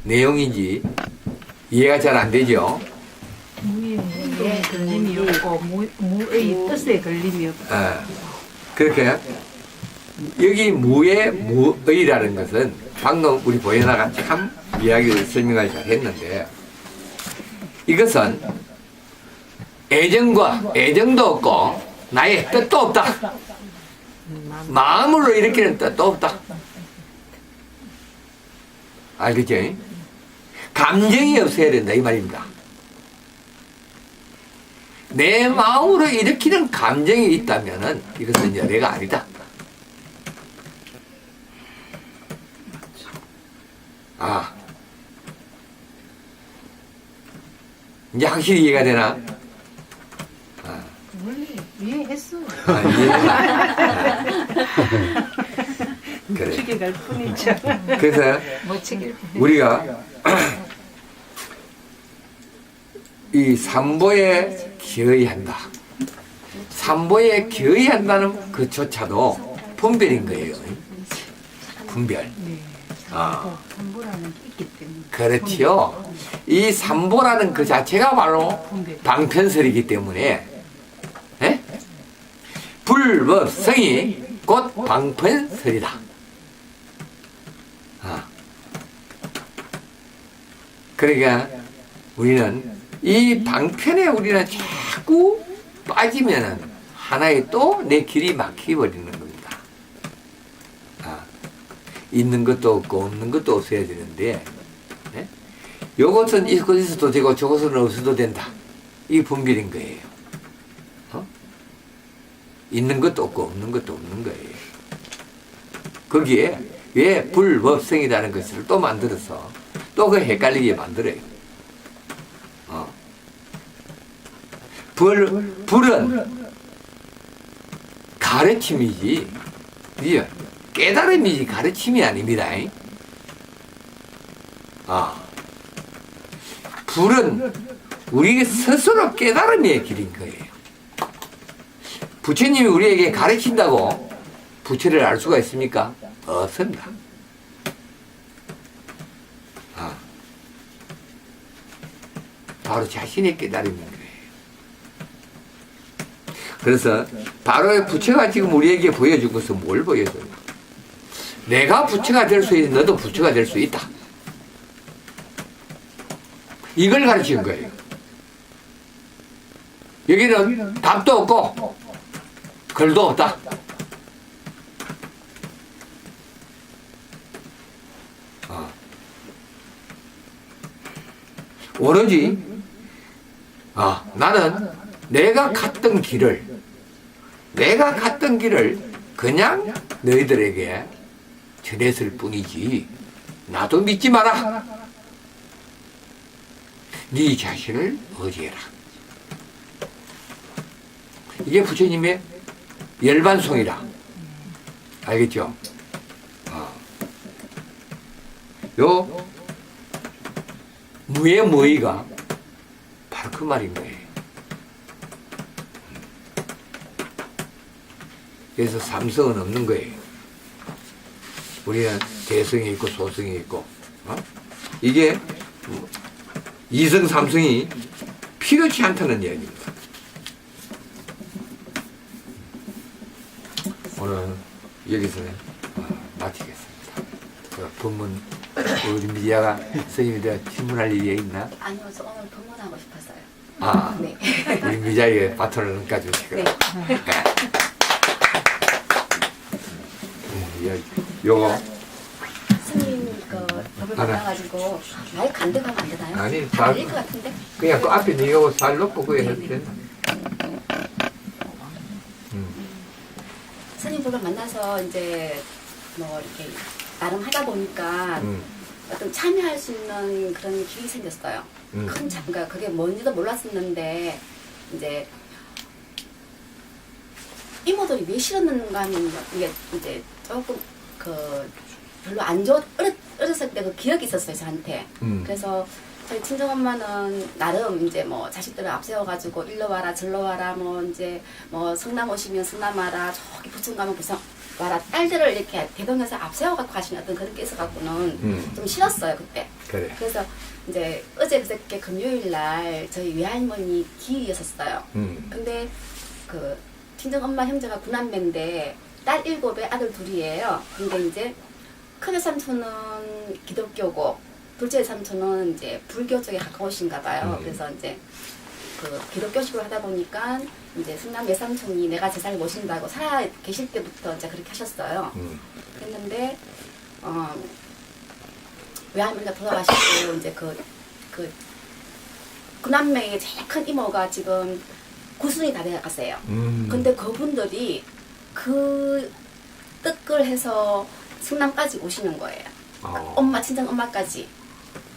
내용인지 이해가 잘 안 되죠? 무의 걸림이 없고 무의 뜻에 걸림이 없고. 그렇게 여기 무의 무의라는 것은 방금 우리 보현아가 참 이야기를 설명을 잘 했는데, 이것은 애정과 애정도 없고 나의 뜻도 없다. 마음으로 일으키는 뜻도 없다. 알겠죠? 감정이 없어야 된다 이 말입니다. 내 마음으로 일으키는 감정이 있다면은 이것은 이제 내가 아니다. 이제 확실히 이해가 되나? 원래 이해했어. 그래. 멋지게 갈 뿐이죠. 그래서 멋지게. 우리가 이 삼보에 기여한다. 삼보에 기여한다는 그조차도 분별인 거예요. 분별. 삼보라는 게 있기 때문에. 그렇지요. 이 삼보라는 그 자체가 바로 방편설이기 때문에, 예? 불법성이 곧 방편설이다. 그러니까 우리는 이 방편에 우리는 자꾸 빠지면은 하나에 또 내 길이 막혀버리는 겁니다. 있는 것도 없고 없는 것도 없어야 되는데, 네? 요것은 있어도 되고 저것은 없어도 된다. 이 분별인 거예요. 있는 것도 없고 없는 것도 없는 거예요. 거기에 왜 불법성이라는 것을 또 만들어서 또 그 헷갈리게 만들어요. 불은 가르침이지, 깨달음이지 가르침이 아닙니다. 불은 우리 스스로 깨달음의 길인 거예요. 부처님이 우리에게 가르친다고 부처를 알 수가 있습니까? 없습니다. 바로 자신의 깨달음인 거예요. 그래서 바로 부처가 지금 우리에게 보여준 것은 뭘 보여줘요? 내가 부처가 될 수 있는 너도 부처가 될 수 있다. 이걸 가르치는 거예요. 여기는 답도 없고 글도 없다. 오로지 나는 내가 갔던 길을 그냥 너희들에게 전했을 뿐이지 나도 믿지 마라. 네 자신을 의지해라. 이게 부처님의 열반송이라. 알겠죠? 요 무의 무의가 바로 그 말인 거예요. 그래서 삼성은 없는 거예요. 우리는 대성이 있고 소성이 있고, 이게 이성 삼성이 필요치 않다는 이야기입니다. 오늘 여기서 마치겠습니다. 그 본문 우리 미자가 스님한테 질문할 일이 있나? 아니요, 저 오늘 법문하고 싶었어요. 네. 우리 미자에게 바톤을 넘겨주시고. 네. 요거 스님 그 법을 받아가지고 나이 간득하면 안 되나요? 아니, 다 알릴 것 같은데? 그냥 그 앞에 이거 잘 놓고 그게 해도 된다. 스님 법을 만나서 이제 뭐 이렇게 나름 하다 보니까 어떤 참여할 수 있는 그런 기회가 생겼어요. 그러니까 그게 뭔지도 몰랐었는데 이제 이모들이 왜 싫었는가 하면 이게 이제 조금 그 별로 안 좋, 어렸을 때 그 기억이 있었어요, 저한테. 그래서 저희 친정엄마는 나름 이제 뭐 자식들을 앞세워가지고 일로 와라, 절로 와라, 뭐 이제 뭐 성남 오시면 성남 와라, 저기 부천 가면 부천 와라 딸들을 이렇게 대동해서 앞세워갖고 가시는 어떤 그런 게 있어갖고는 좀 싫었어요 그때. 그래. 그래서 이제 어제 그저께 금요일 날 저희 외할머니 기일이었었어요. 근데 그 친정 엄마 형제가 구남매인데 딸 7에 아들 2이에요. 근데 이제 큰 삼촌은 기독교고 둘째 삼촌은 이제 불교 쪽에 가까우신가 봐요. 그래서 이제 그 기독교식으로 하다 보니까 이제 순남 외삼촌이 내가 제사를 모신다고 살아 계실 때부터 이제 그렇게 하셨어요. 그랬는데 외할머니가 돌아가시고 이제 그 남매의 제일 큰 이모가 지금 구순이 다 돼가세요. 근데 그분들이 그 뜻을 해서 승남까지 오시는 거예요. 엄마 친정 엄마까지.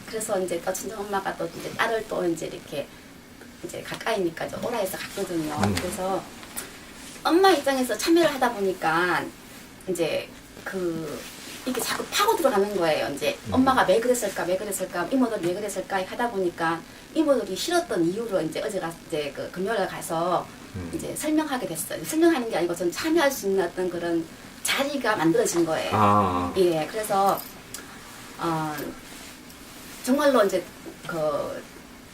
그래서 이제 또 친정 엄마가 또 이제 딸을 또 이제 이렇게 이제 가까이니까 좀 오라 해서 갔거든요. 그래서 엄마 입장에서 참여를 하다 보니까 이제 이게 자꾸 파고 들어가는 거예요. 이제 엄마가 왜 그랬을까, 이모들이 왜 그랬을까 하다 보니까 이모들이 싫었던 이유로 이제 어제가 이제 그 금요일에 가서 이제 설명하게 됐어요. 설명하는 게 아니고 전 참여할 수 있는 어떤 그런 자리가 만들어진 거예요. 예, 그래서 정말로 이제 그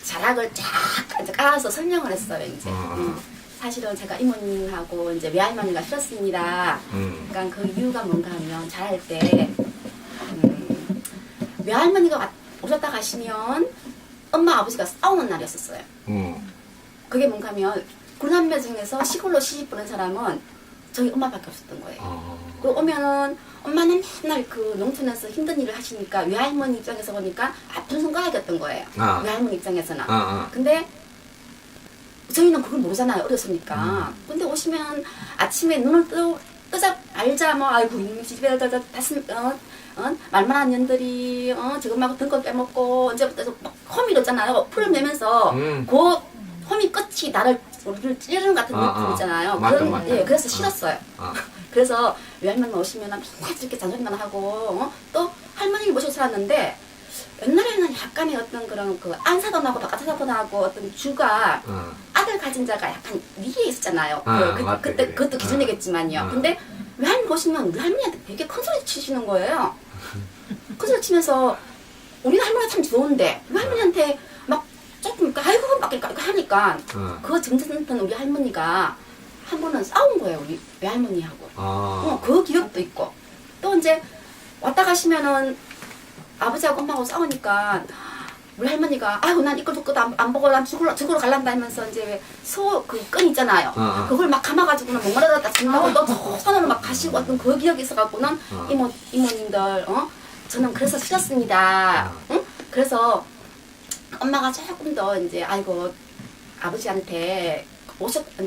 자락을 쫙 이제 깔아서 설명을 했어요. 이제 사실은 제가 이모님하고 이제 외할머니가 싫었습니다. 그러니까 그 이유가 뭔가 하면 잘할 때 외할머니가 오셨다 가시면 엄마 아버지가 싸우는 날이었었어요. 그게 뭔가 하면 구남매 중에서 시골로 시집 보낸 사람은 저희 엄마밖에 없었던 거예요. 그리고 오면은 엄마는 맨날 그 농촌에서 힘든 일을 하시니까 외할머니 입장에서 보니까 아픈 손가락이었던 거예요. 외할머니 입장에서는. 근데 저희는 그걸 모르잖아요. 어렸으니까. 근데 오시면 아침에 눈을 뜨자 알자 뭐 아이고 이 집에 말만한 년들이 저것마고 등골 빼먹고 언제부터 막 험이 있잖아요. 풀을 내면서 그 험이 끝이 나를 우리를 찌르는 같은 느낌 있잖아요. 예, 그래서 싫었어요. 그래서 외할머니 오시면 맨날 이렇게 잔소리만 하고 또 할머니를 모시고 살았는데 옛날에는 약간의 어떤 그런 그 안사돈하고 바깥사돈하고 어떤 주가 아들 가진 자가 약간 위에 있었잖아요. 그때 그것도 기준이겠지만요. 근데 외할머니 보시면 외할머니한테 되게 큰 소리 치시는 거예요. 큰 소리 치면서 우리 할머니가 참 좋은데 외할머니한테 막 조금 아이고 막 이렇게 하니까 그 정체했던 우리 할머니가 한 번은 싸운 거예요. 우리 외할머니하고. 그 기억도 있고 또 이제 왔다 가시면은 아버지하고 엄마하고 싸우니까 우리 할머니가 아이고 난 이걸 듣고도 안 보고 난 죽으러 갈란다 하면서 이제 그 끈 있잖아요. 그걸 막 감아가지고는 멍하다가 죽나고 또 손으로 막 가시고 어떤 그 기억이 있어갖고는 이모님들 저는 그래서 싫었습니다. 응? 그래서 엄마가 조금 더 이제 아이고 아버지한테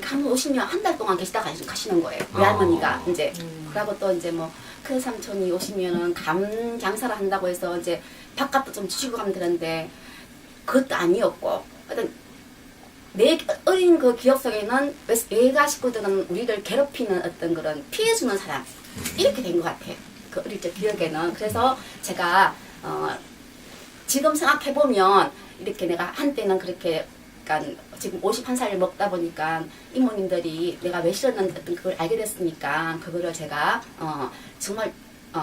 한번 오시면 한 달 동안 계시다 가시는 거예요. 외할머니가 이제 그러고 또 이제 뭐 큰 삼촌이 오시면은 감 장사를 한다고 해서 이제 바깥도 좀 주시고 가면 되는데 그것도 아니었고 하여튼 내 어린 그 기억 속에는 외가 식구들은 우리를 괴롭히는 어떤 그런 피해주는 사람 이렇게 된 것 같아요. 그 어릴 적 기억에는. 그래서 제가 지금 생각해 보면 이렇게 내가 한때는 그렇게 그러니까 지금 51살을 먹다 보니까 이모님들이 내가 왜 싫었는지 어떤 그걸 알게 됐으니까 그거를 제가 정말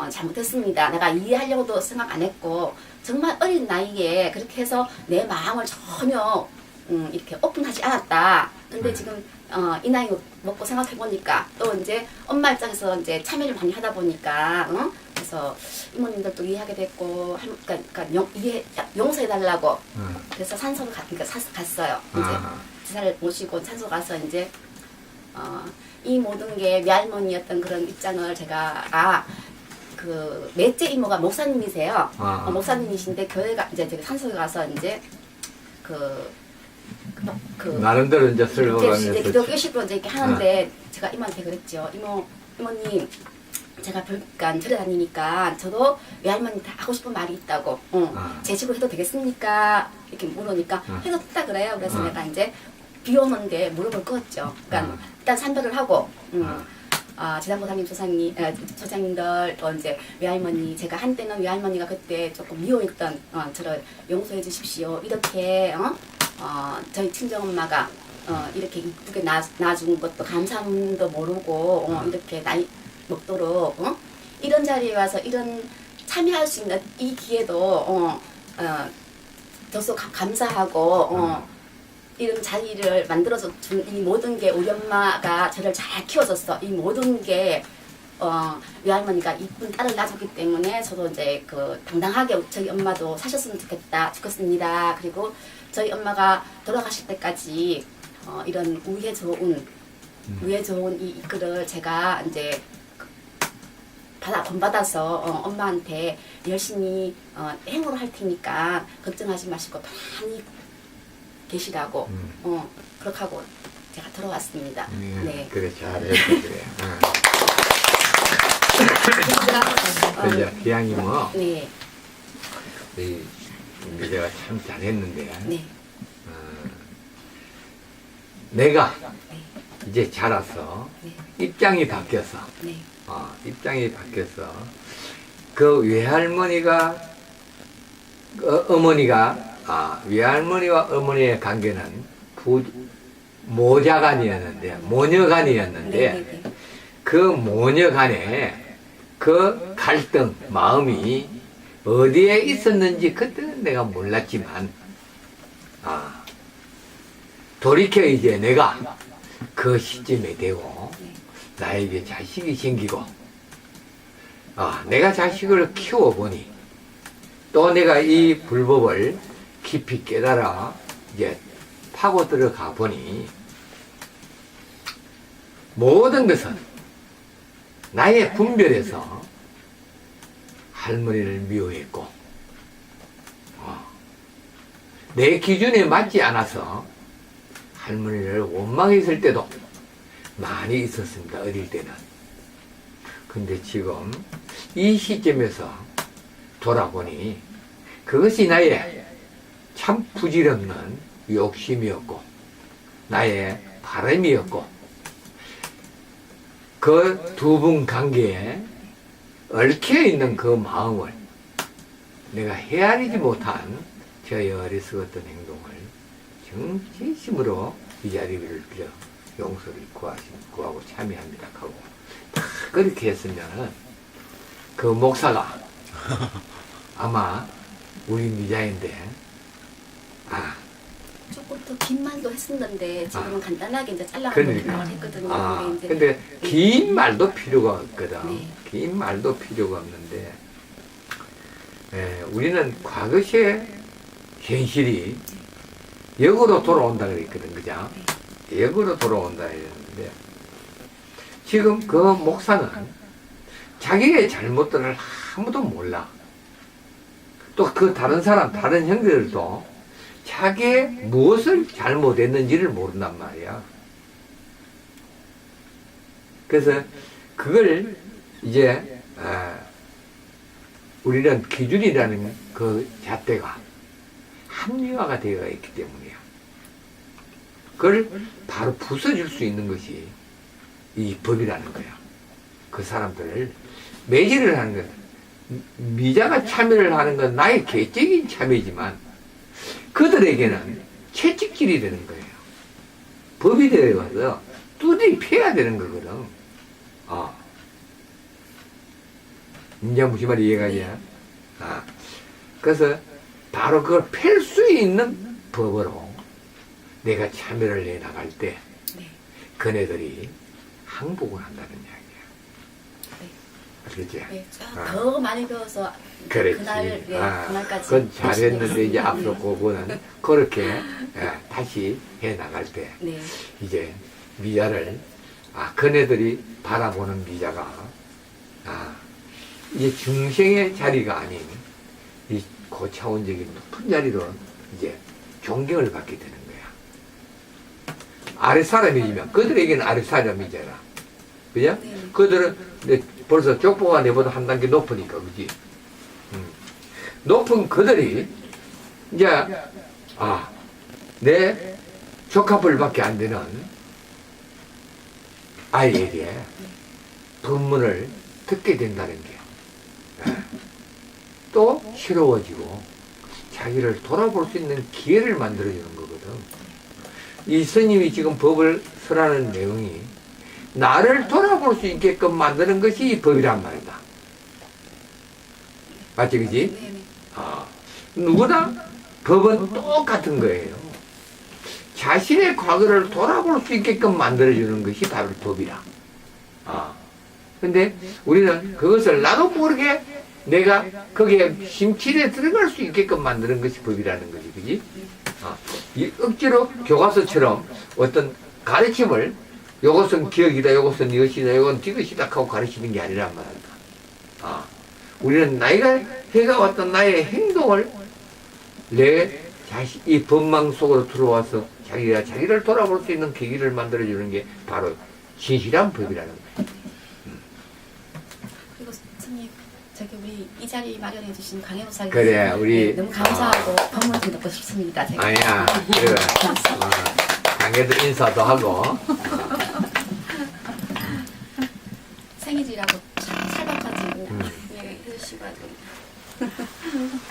잘못했습니다. 내가 이해하려고도 생각 안 했고 정말 어린 나이에 그렇게 해서 내 마음을 전혀 이렇게 오픈하지 않았다. 근데 지금 이 나이 먹고 생각해 보니까 또 이제 엄마 입장에서 이제 참여를 많이 하다 보니까 그래서 이모님들도 이해하게 됐고 그러니까 용서해 달라고 그래서 산소를 갔어요. 이제 제사를 모시고 산소 가서 이제 이 모든 게 외할머니였던 그런 입장을 제가 그 넷째 이모가 목사님이세요. 목사님이신데 교회가 이제 산소에 가서 이제 나름대로 이제 설명하면서 기독교식으로 이제 이렇게 하는데 제가 이모한테 그랬죠. 이모님 제가 그러니까 절에 다니니까 저도 외할머니 다 하고 싶은 말이 있다고. 제 집으로 해도 되겠습니까? 이렇게 물으니까 해도 된다 그래요. 그래서 내가 이제 비 오는데 무릎을 꿇었죠. 그러니까 일단 산별을 하고 지단보사님 조상님들 또 이제 외할머니 제가 한때는 외할머니가 그때 조금 미워했던 저를 용서해 주십시오. 이렇게 저희 친정엄마가 이렇게 이쁘게 낳아준 것도 감사함도 모르고 이렇게 먹도록 이런 자리에 와서 이런 참여할 수 있는 이 기회도 더소 감사하고 이런 자리를 만들어준 이 모든 게 우리 엄마가 저를 잘 키워줬어. 이 모든 게 외할머니가 이쁜 딸을 낳아줬기 때문에 저도 이제 그 당당하게 저희 엄마도 사셨으면 좋겠습니다. 그리고 저희 엄마가 돌아가실 때까지 이런 우애 좋은 이 글을 제가 이제 본받아서 엄마한테 열심히 행으로 할 테니까 걱정하지 마시고 많이 계시라고 그렇게 하고 제가 들어왔습니다. 네. 그래 잘했어 그래. 그래 기왕이 뭐 네. 우리 미래가 참 잘했는데 네. 내가 네. 이제 자라서 네. 입장이 바뀌었어. 네. 입장이 바뀌었어. 그 외할머니가 외할머니와 어머니의 관계는 모자간이었는데 모녀간이었는데 네. 네. 네. 그 모녀간에 그 갈등 마음이 어디에 있었는지 그때는 내가 몰랐지만 돌이켜 이제 내가 그 시점에 되고 나에게 자식이 생기고 내가 자식을 키워보니 또 내가 이 불법을 깊이 깨달아 이제 파고 들어가 보니 모든 것은 나의 분별에서 할머니를 미워했고 내 기준에 맞지 않아서 할머니를 원망했을 때도 많이 있었습니다. 어릴 때는. 근데 지금 이 시점에서 돌아보니 그것이 나의 참 부질없는 욕심이었고 나의 바람이었고 그 두 분 관계에 얽혀있는 그 마음을 내가 헤아리지 못한 저의 어리석었던 행동을 진심으로 이 자리를 빌어 용서를 구하고 참여합니다 하고 다 그렇게 했으면 그 목사가 아마 우리 미자인데 조금 더 긴 말도 했었는데 지금은 간단하게 이제 잘라가지고 그러니까. 했거든요. 근데 긴 말도 필요가 없거든. 네. 긴 말도 필요가 없는데 우리는 과거시의 현실이 역으로 돌아온다 그랬거든, 그죠? 역으로 돌아온다 그랬는데 지금 그 목사는 자기의 잘못들을 아무도 몰라. 또 그 다른 사람, 다른 형제들도 자기의 무엇을 잘못했는지를 모른단 말이야. 그래서 그걸 이제 우리는 기준이라는 그 잣대가 합리화가 되어 있기 때문이야. 그걸 바로 부숴줄 수 있는 것이 이 법이라는 거야. 그 사람들을 매질을 하는 건 미자가 참여를 하는 건 나의 개적인 참여지만 그들에게는 채찍질이 되는 거예요. 법이 되어서 두드리 패야 되는 거거든. 이제 무슨 말이 이해가냐? 그래서 바로 그걸 팰 수 있는 법으로 내가 참여를 해 나갈 때 그네들이 항복을 한다는 이야기야. 그렇지? 네, 더 많이 배워서 그렇지. 그날까지. 그건 잘했는데 이제 앞으로 그거는 그렇게 다시 해 나갈 때 이제 미자를 그네들이 바라보는 미자가 이제 중생의 자리가 아닌 이 고차원적인 높은 자리로 이제 존경을 받게 되는 거야. 아랫사람이지만 그들에게는 아랫사람이잖아. 그죠? 그들은 벌써 족보가 내보다 한 단계 높으니까, 그지? 높은 그들이 이제 내 조카뻘밖에 안 되는 아이에게 법문을 듣게 된다는 게 또 새로워지고 자기를 돌아볼 수 있는 기회를 만들어주는 거거든. 이 스님이 지금 법을 설하는 내용이 나를 돌아볼 수 있게끔 만드는 것이 이 법이란 말이다. 맞지, 그지? 네네. 누구나 법은 똑같은 거예요. 자신의 과거를 돌아볼 수 있게끔 만들어주는 것이 바로 법이라. 근데 우리는 그것을 나도 모르게 내가 거기에 심취해 들어갈 수 있게끔 만드는 것이 법이라는 거지, 그지? 이 억지로 교과서처럼 어떤 가르침을 요것은 기억이다, 요것은 이것이다, 요건 이것이다 하고 가르치는 게 아니란 말이다. 우리는 나이가 해가왔던 나의 행동을 내 자신, 이 법망 속으로 들어와서 자기가 자기를 돌아볼 수 있는 계기를 만들어주는 게 바로 진실한 법이라는 거예요. 그리고 스님, 저기 우리 이 자리 마련해 주신 강혜호사님 그래, 우리 너무 감사하고 방문 좀 듣고 싶습니다. 제가. 아니야, 그래. 강에도 인사도 하고. 생일이라고 찰박가지고 해주시고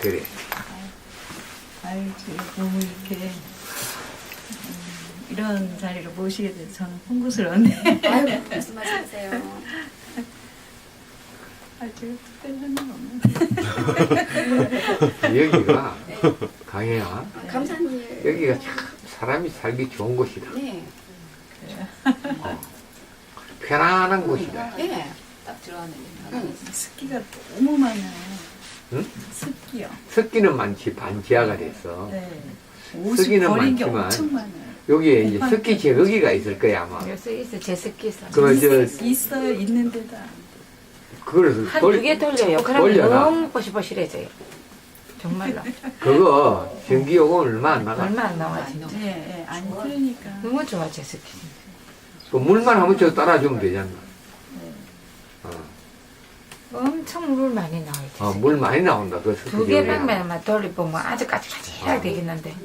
그래. 아유, 너무 이렇게 이런 자리를 모시게 돼서 저는 풍부스러운데. 아유 무슨 말씀이세요? 아주 특별한 건 없는데. 여기가, 네. 강혜야, 감사합니다. 여기가 참 사람이 살기 좋은 곳이다. 네. 편안한 곳이다. 네. 딱 들어가는 습기가 너무 많아요. 응? 습기요. 습기는 많지, 반지하가 됐어. 네. 옷이 습기는 버린 게 많지만 엄청 많아요. 여기에 이제 습기 제거기가 있을 거야, 아마. 여기서 있어 제습기에서 있어요, 있는데다. 그걸 한 두 개 돌려요. 그러면 돌려놔. 너무 보시보시해져요. 정말로 그거 전기요금 얼마 안 나가. 얼마 안 나와지. 예, 예, 안 그러니까. 너무 좋아 제습기. 그 물만 한 번씩 따라주면 되잖아. 엄청 물 많이 나와요. 물 많이 나온다. 그 두 개 방면만 돌리면 아주 까칠까칠하게 되겠는데.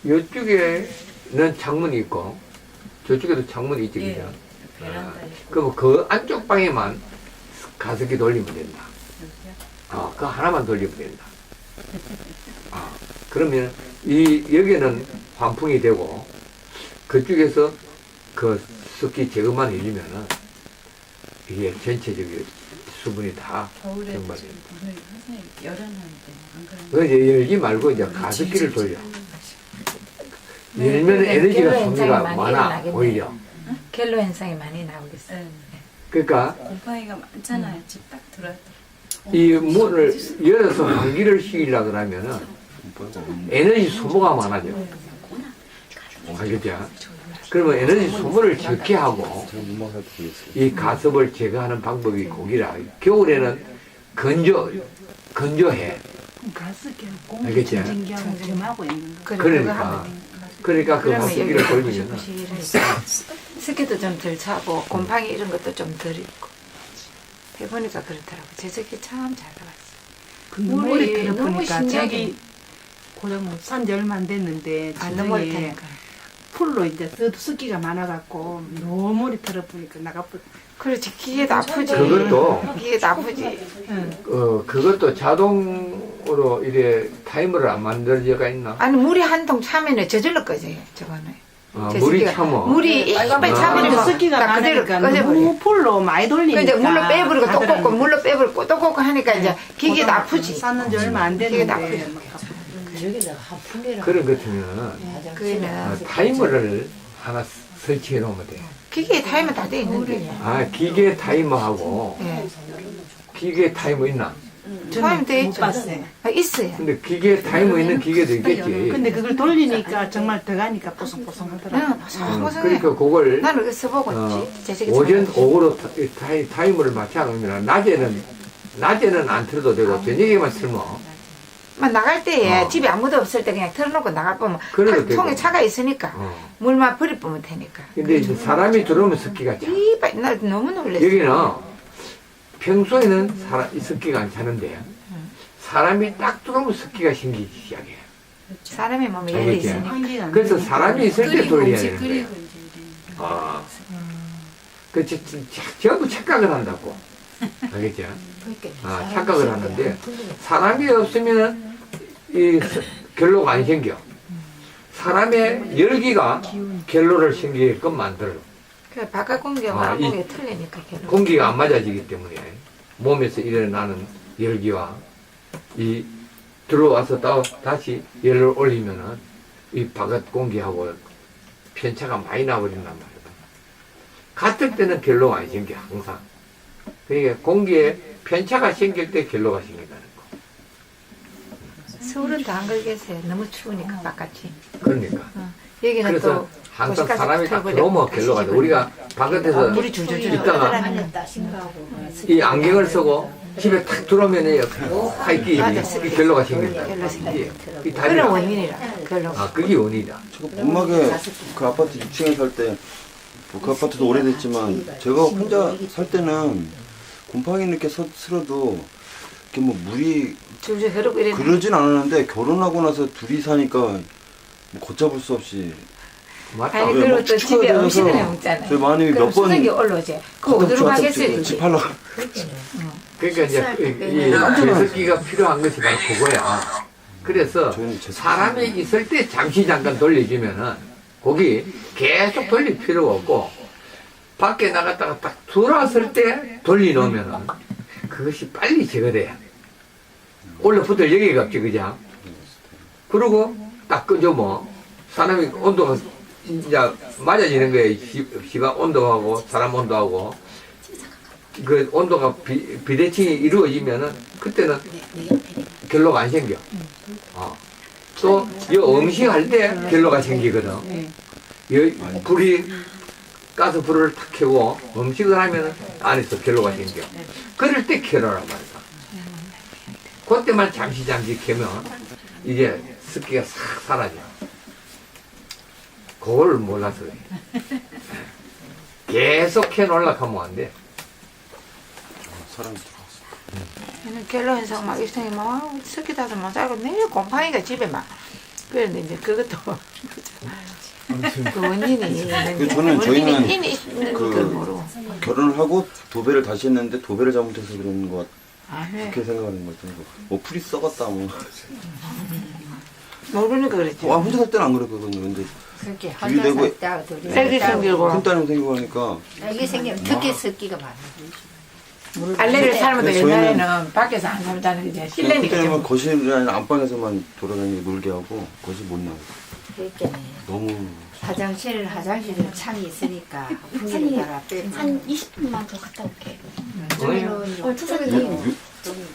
요쪽에는 창문이 있고 저쪽에도 창문이 있지, 예, 그죠? 베란다 있고. 그럼 그 안쪽 방에만 가습기 돌리면 된다. 여기요? 그 하나만 돌리면 된다. 그러면 여기는 환풍이 되고 그쪽에서 그 습기 제거만 해주면은 이게 전체적인 수분이 다 겨울에 정말. 지금 문을 항상 열어놨는데 안 그러면 그 이제 열지 말고 이제 가습기를 돌려. 열면 네, 에너지가 갤로 소비가 현상이 많이 많아, 일어나겠네요. 오히려. 갤로 현상이 많이 나오겠어요. 네. 그러니까 곰팡이가 많잖아요. 집 딱 들어왔다. 이 문을 열어서 환기를 시키려고 그러면은 에너지 소모가 많아져. 알겠죠? 그러면 에너지 소모를 적게 하고 이 가습을 제거하는 방법이 고기라. 겨울에는 건조해. 가습기하고 알겠지? 공기청정기하고 지금 하고 있는 거. 그래, 그러니까. 그거 하면 그러니까 그 그러면 가습기를 여기가 돌리면 보시보시해서 습기도 좀 덜 차고 곰팡이 이런 것도 좀 덜 있고 해보니까 그렇더라고. 제습기 참 잘 나왔어. 그 눈물이 너무 들어보니까 신기하게. 저기 고장 산지 얼마 안 됐는데 안 넘어올 주변에 테니까. 풀로 이제 습기가 많아갖고 너무 들어보니까 나가쁘. 그렇지. 기계도 아프지. 그것도 기계도 아프지. 그것도 자동으로 이래 타이머를 안 만들어져가 있나? 아니 물이 한 통 차면은 저절로 꺼져요. 저거는. 물이 참어. 물이 이빨 차면은 뭐 습기가 딱 그대로 많으니까 꺼져버려. 너무 풀로 많이 돌리니까. 그 이제 물로 빼버리고 또 하더라고요. 꽂고 물로 빼버리고 또 꽂고 하니까 이제 기계도 아프지. 쌌는지 얼마 안 기계도 됐는데 아프지. 막 여기다가 한 풍기를 그런 것이면 그거는 타이머를 하나 설치해 놓으면 돼. 기계에 타이머 다 돼 있는 게. 기계 타이머하고 예. 기계 타이머 있나? 타이머 돼 못 있죠. 봤어요. 있어요. 근데 기계 타이머 있는 기계도 있겠지. 근데 그걸 돌리니까 정말 들어가니까 뽀송뽀송하더라고요. 보송보송해. 그러니까 그걸 나는 그거 써보고 어, 있지. 제식이 오전 오후로 타이머를 맞춰 놓으면 낮에는 안 틀어도 되고 저녁에만 틀면 막 나갈 때에 어. 집에 아무도 없을 때 그냥 틀어놓고 나가보면 그래도 되고. 통에 차가 있으니까 물만 버리면 되니까. 근데 이제 사람이 들어오면 습기가 차. 이빨 나 너무 놀랐어. 여기는 평소에는 이 습기가 안 차는데 사람이 딱 들어오면 습기가 생기기 시작해. 사람의 몸에 열이 알겠지? 있으니까. 그래서 사람이 있을 때 돌려야 되는 거야. 끓이고 그 전부 착각을 한다고. 알겠죠? 착각을 하는데 사람이 없으면 이 결로가 안 생겨. 사람의 열기가 결로를 생기게끔 만들어. 그 바깥 공기와 아, 안 공기가 틀리니까 결론. 공기가 안 맞아지기 때문에 몸에서 일어나는 열기와 이 들어와서 다시 열을 올리면은 이 바깥 공기하고 편차가 많이 나버린단 말이야. 같을 때는 결로가 안 생겨, 항상. 그러니까 공기에 편차가 생길 때 결로가 생긴다는 거. 서울은 더 안 걸겠어요. 너무 추우니까 바깥이. 그러니까. 여기는 그래서 또 항상 도시가스 사람이 딱 틀어버리고 들어오면 다시 결로가 돼. 집어넣고. 우리가 바깥에서 물이 줄줄줄 있다가 하늘다 신고하고 이 안경을 쓰고 집에 탁 들어오면 하이끼 맞아, 결로가 생긴다. 결로 생겨. 이 그런 다리가. 원인이라 결론. 아, 그게 원인이다. 제가 문막에 그 아파트 6층에 살 때, 그 아파트도 오래됐지만, 제가 혼자 살 때는 곰팡이 이렇게 슬어도, 이렇게 뭐 물이 줄줄 흐르고 이래. 그러진 않았는데, 결혼하고 나서 둘이 사니까, 뭐 걷잡을 수 없이. 맞다. 아니 왜 그리고 막 또 축축하게 집에 되어서 음식을 해 먹잖아요. 저희 마님이 그럼 몇 번 수증기 올라오지. 그럼 어디로 가겠어요 집 그게. 팔러. 그러니까 이제 이 제습기가 필요한 것이 바로 그거야. 그래서 저희는 제습기. 사람이 있을 때 잠시 잠깐 돌려주면은 거기 계속 돌릴 필요가 없고 밖에 나갔다가 딱 들어왔을 때 돌려놓으면은 그것이 빨리 제거돼. 올라붙을 여기가 없지, 그죠? 그리고 딱 끄죠, 뭐. 사람이 온도가 이제 맞아지는 거예요. 시간 온도하고 사람 온도하고. 그 온도가 비대칭이 이루어지면은 그때는 결로가 안 생겨. 또 이 음식 할 때 결로가 생기거든. 이 불이 가스 불을 탁 켜고 음식을 하면은 안에서 결로가 생겨. 그럴 때 켜라란 말이야. 그때만 잠시 켜면 이게 습기가 싹 사라져. 그걸 몰라서 그래. 계속 켜놓으려고 하면 안 돼. 사람이 들어왔어. 저는 결론 현상 막 일생이 막 습기 타서 못 살고 매일 곰팡이가 집에 막. 그런데 이제 그것도 그 원인이 저희는 있는 있는 그- 걸 모르고. 결혼을 하고 도배를 다시 했는데, 도배를 잘못해서 그런 것 아, 네. 그렇게 생각하는 것 같아요. 뭐 풀이 썩었다, 뭐. 모르니까 그랬죠. 와, 혼자 살 때는 안 그랬거든요. 근데 그렇게 둘이 되고 혼자 살다 둘이 셀기 생기고 큰딸이 생기고 하니까, 여기 생기면 특히 습기가 많아. 알레르기 사람도 그래서 옛날에는 밖에서 안 살다는 이제 실내니까 그때는 좀 거실이나 안방에서만 돌아다니고 놀게 하고, 거실 못 나가고. 그러니까 너무. 화장실에 창이 있으니까 산이 풍기를 따라 빼. 한 20분만 더 갔다 올게. 저기는 추석이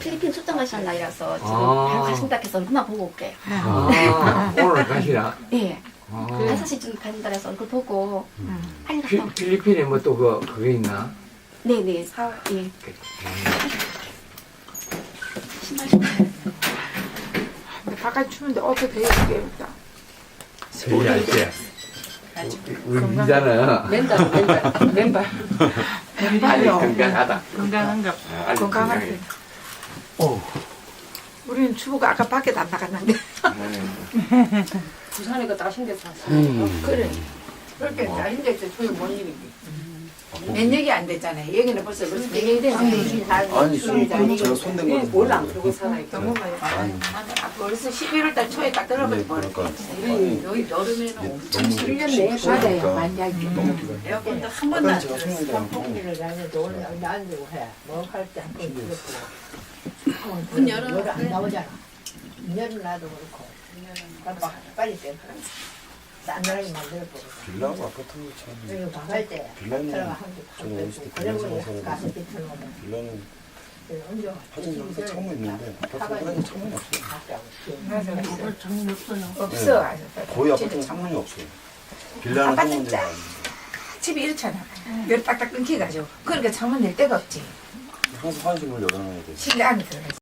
필리핀 출장 가시는 날이라서 지금 아. 바로 가신다 해서 그만 보고 올게요. 아, 오늘 가시나? 예. 아, 5시쯤 가신다 해서 그거 보고 빨리 갔다 올게요. 필리핀에 뭐 또 그게 있나? 네네. 예. 신발 근데 바깥 추운데 옷도 되게 귀엽다. 우리 알지? 우리 민자는 맨발. 맨발요. 건강하다. 건강한가 봐. 아주 건강하지. 우리는 추우고 아까 밖에도 안 나갔는데. 부산에 다 신경 샀어. 그래. 그렇게 다른 데서 추위 못 이기지. 면역이 안 됐잖아요. 여기는 벌써 면역이 됐잖아요. 아니, 제가 손댄 거는. 뭘안 그러고 살아요. 너무 많이. 벌써 11월 달 초에 딱 들어버려. 그러니까. 여기 여름에는 엄청 1년 내에 맞아요. 만약에. 너무 기가 에어컨도 한 번도 안 제가 틀었어. 손댄 거. 풍기를 다녀도 오늘 놔두고 해. 뭐 할 때 한번 그렇고. 문 열어. 열안 나오잖아. 열은 놔도 그렇고. 그럼 빨리 빼. 싸늘하게 만들어보고. 빌라고 아파트 참. 그리고 방할 때 빌라는 들어가 한개 저는 어렸을 때 그리고 빌라에서 살았는데 가서 비틀어놓으면 빌라는 언제 화장실 항상 창문 있는데, 아파트는 화장실 창문이 없어요. 정신 없어요. 없어. 거의 아파트는 창문이 없어요. 빌라는 아파트 창문이 쫙. 집이 이렇잖아. 열 딱딱 끊겨가지고. 그러니까 창문 낼 데가 없지. 항상 화장실 문을 열어놔야 돼. 실내 안에 들어가 있어.